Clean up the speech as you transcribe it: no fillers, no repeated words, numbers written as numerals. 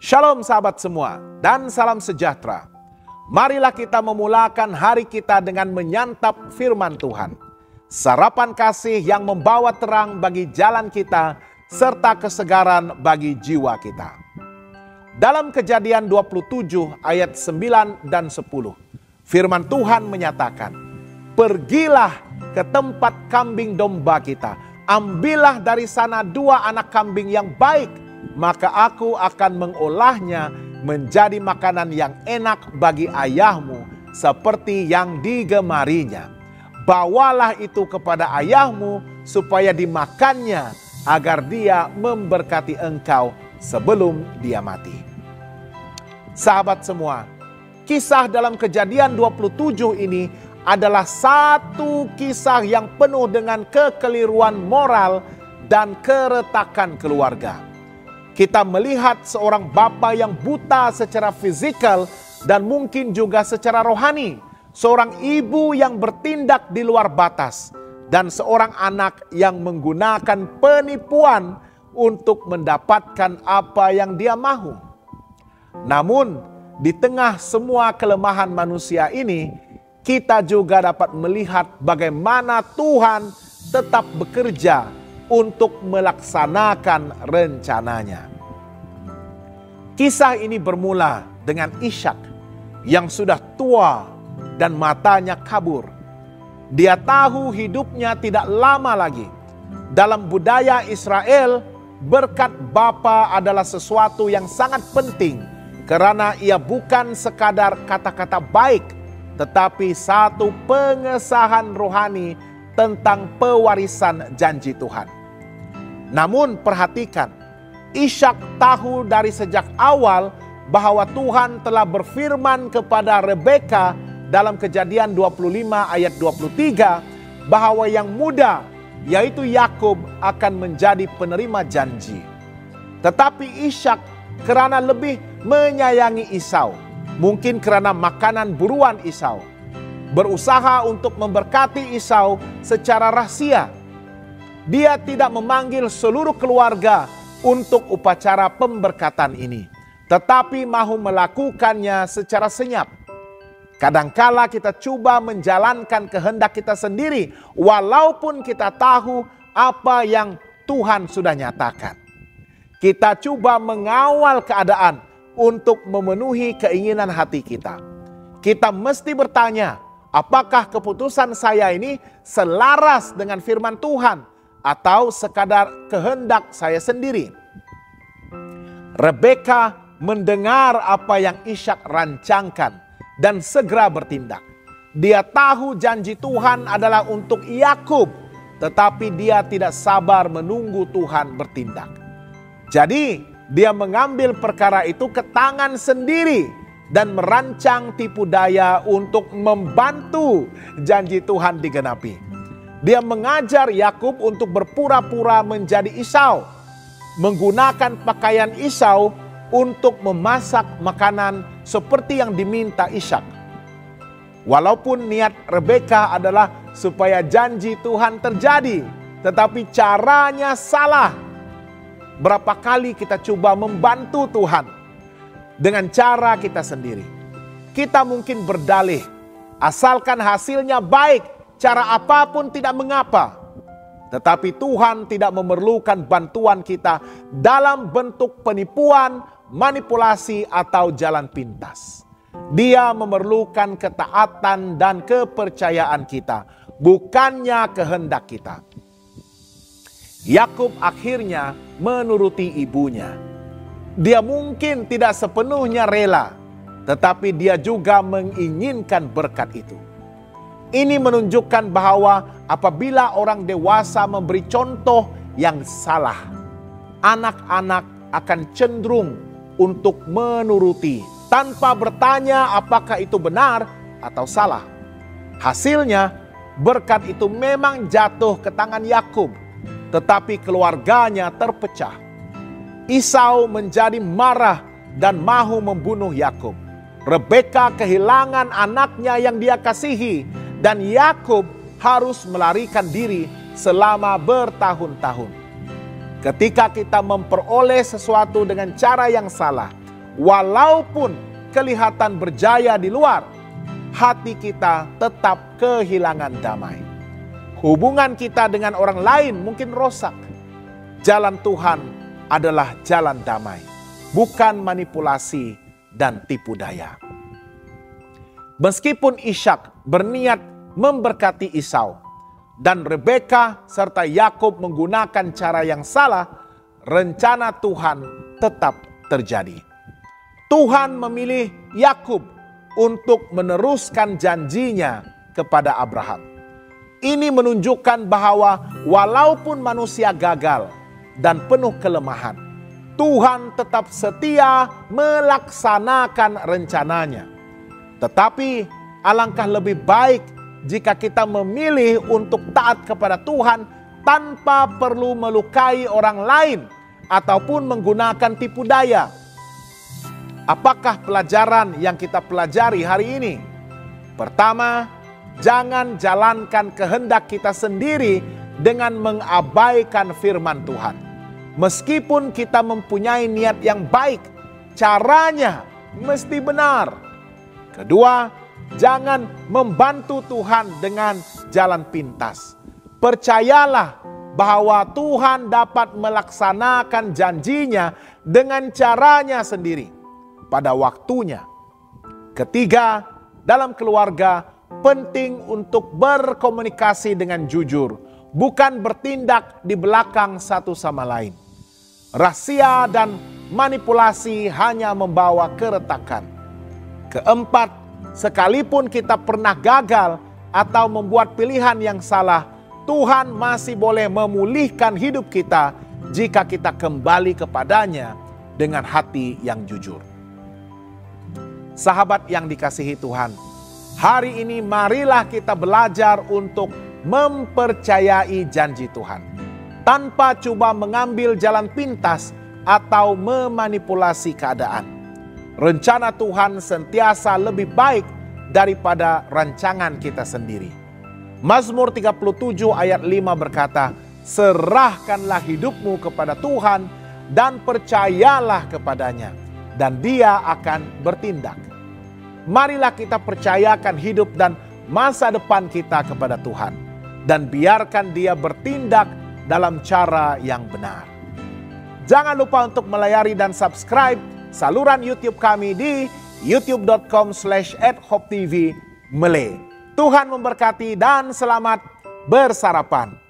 Shalom sahabat semua dan salam sejahtera. Marilah kita memulakan hari kita dengan menyantap firman Tuhan. Sarapan kasih yang membawa terang bagi jalan kita serta kesegaran bagi jiwa kita. Dalam Kejadian 27 ayat 9 dan 10, firman Tuhan menyatakan, "Pergilah ke tempat kambing domba kita, ambillah dari sana 2 anak kambing yang baik, maka aku akan mengolahnya menjadi makanan yang enak bagi ayahmu seperti yang digemarinya. Bawalah itu kepada ayahmu supaya dimakannya agar dia memberkati engkau sebelum dia mati." Sahabat semua, kisah dalam Kejadian 27 ini adalah satu kisah yang penuh dengan kekeliruan moral dan keretakan keluarga. Kita melihat seorang bapa yang buta secara fisikal dan mungkin juga secara rohani. Seorang ibu yang bertindak di luar batas. Dan seorang anak yang menggunakan penipuan untuk mendapatkan apa yang dia mahu. Namun di tengah semua kelemahan manusia ini, kita juga dapat melihat bagaimana Tuhan tetap bekerja untuk melaksanakan rencananya. Kisah ini bermula dengan Ishak yang sudah tua dan matanya kabur. Dia tahu hidupnya tidak lama lagi. Dalam budaya Israel, berkat bapa adalah sesuatu yang sangat penting karena ia bukan sekadar kata-kata baik, tetapi satu pengesahan rohani tentang pewarisan janji Tuhan. Namun perhatikan, Ishak tahu dari sejak awal bahwa Tuhan telah berfirman kepada Rebeka dalam Kejadian 25 ayat 23 bahwa yang muda yaitu Yakub akan menjadi penerima janji. Tetapi Ishak karena lebih menyayangi Esau, mungkin karena makanan buruan Esau, berusaha untuk memberkati Esau secara rahasia. Dia tidak memanggil seluruh keluarga untuk upacara pemberkatan ini, tetapi mahu melakukannya secara senyap. Kadangkala kita coba menjalankan kehendak kita sendiri, walaupun kita tahu apa yang Tuhan sudah nyatakan. Kita coba mengawal keadaan untuk memenuhi keinginan hati kita. Kita mesti bertanya, apakah keputusan saya ini selaras dengan firman Tuhan atau sekadar kehendak saya sendiri? Rebeka mendengar apa yang Ishak rancangkan dan segera bertindak. Dia tahu janji Tuhan adalah untuk Yakub, tetapi dia tidak sabar menunggu Tuhan bertindak. Jadi dia mengambil perkara itu ke tangan sendiri dan merancang tipu daya untuk membantu janji Tuhan digenapi. Dia mengajar Yakub untuk berpura-pura menjadi Esau, menggunakan pakaian Esau untuk memasak makanan seperti yang diminta Ishak. Walaupun niat Rebeka adalah supaya janji Tuhan terjadi, tetapi caranya salah. Berapa kali kita coba membantu Tuhan dengan cara kita sendiri. Kita mungkin berdalih, asalkan hasilnya baik, cara apapun tidak mengapa. Tetapi Tuhan tidak memerlukan bantuan kita dalam bentuk penipuan, manipulasi, atau jalan pintas. Dia memerlukan ketaatan dan kepercayaan kita, bukannya kehendak kita. Yakub akhirnya menuruti ibunya. Dia mungkin tidak sepenuhnya rela, tetapi dia juga menginginkan berkat itu. Ini menunjukkan bahwa apabila orang dewasa memberi contoh yang salah, anak-anak akan cenderung untuk menuruti tanpa bertanya apakah itu benar atau salah. Hasilnya, berkat itu memang jatuh ke tangan Yakub, tetapi keluarganya terpecah. Esau menjadi marah dan mahu membunuh Yakub. Rebeka kehilangan anaknya yang dia kasihi, dan Yakub harus melarikan diri selama bertahun-tahun. Ketika kita memperoleh sesuatu dengan cara yang salah, walaupun kelihatan berjaya di luar, hati kita tetap kehilangan damai. Hubungan kita dengan orang lain mungkin rusak. Jalan Tuhan adalah jalan damai, bukan manipulasi dan tipu daya. Meskipun Ishak berniat memberkati Esau dan Rebeka serta Yakub menggunakan cara yang salah, rencana Tuhan tetap terjadi. Tuhan memilih Yakub untuk meneruskan janjinya kepada Abraham. Ini menunjukkan bahwa walaupun manusia gagal dan penuh kelemahan, Tuhan tetap setia melaksanakan rencananya. Tetapi alangkah lebih baik jika kita memilih untuk taat kepada Tuhan tanpa perlu melukai orang lain ataupun menggunakan tipu daya. Apakah pelajaran yang kita pelajari hari ini? Pertama, jangan jalankan kehendak kita sendiri dengan mengabaikan firman Tuhan. Meskipun kita mempunyai niat yang baik, caranya mesti benar. Kedua, jangan membantu Tuhan dengan jalan pintas. Percayalah bahwa Tuhan dapat melaksanakan janjinya dengan caranya sendiri pada waktunya. Ketiga, dalam keluarga penting untuk berkomunikasi dengan jujur, bukan bertindak di belakang satu sama lain. Rahasia dan manipulasi hanya membawa keretakan. Keempat, sekalipun kita pernah gagal atau membuat pilihan yang salah, Tuhan masih boleh memulihkan hidup kita jika kita kembali kepadanya dengan hati yang jujur. Sahabat yang dikasihi Tuhan, hari ini marilah kita belajar untuk mempercayai janji Tuhan, tanpa coba mengambil jalan pintas atau memanipulasi keadaan. Rencana Tuhan sentiasa lebih baik daripada rancangan kita sendiri. Mazmur 37 ayat 5 berkata, serahkanlah hidupmu kepada Tuhan dan percayalah kepadanya, dan Dia akan bertindak. Marilah kita percayakan hidup dan masa depan kita kepada Tuhan, dan biarkan Dia bertindak dalam cara yang benar. Jangan lupa untuk melayari dan subscribe saluran YouTube kami di youtube.com/@hopetv Malay. Tuhan memberkati dan selamat bersarapan.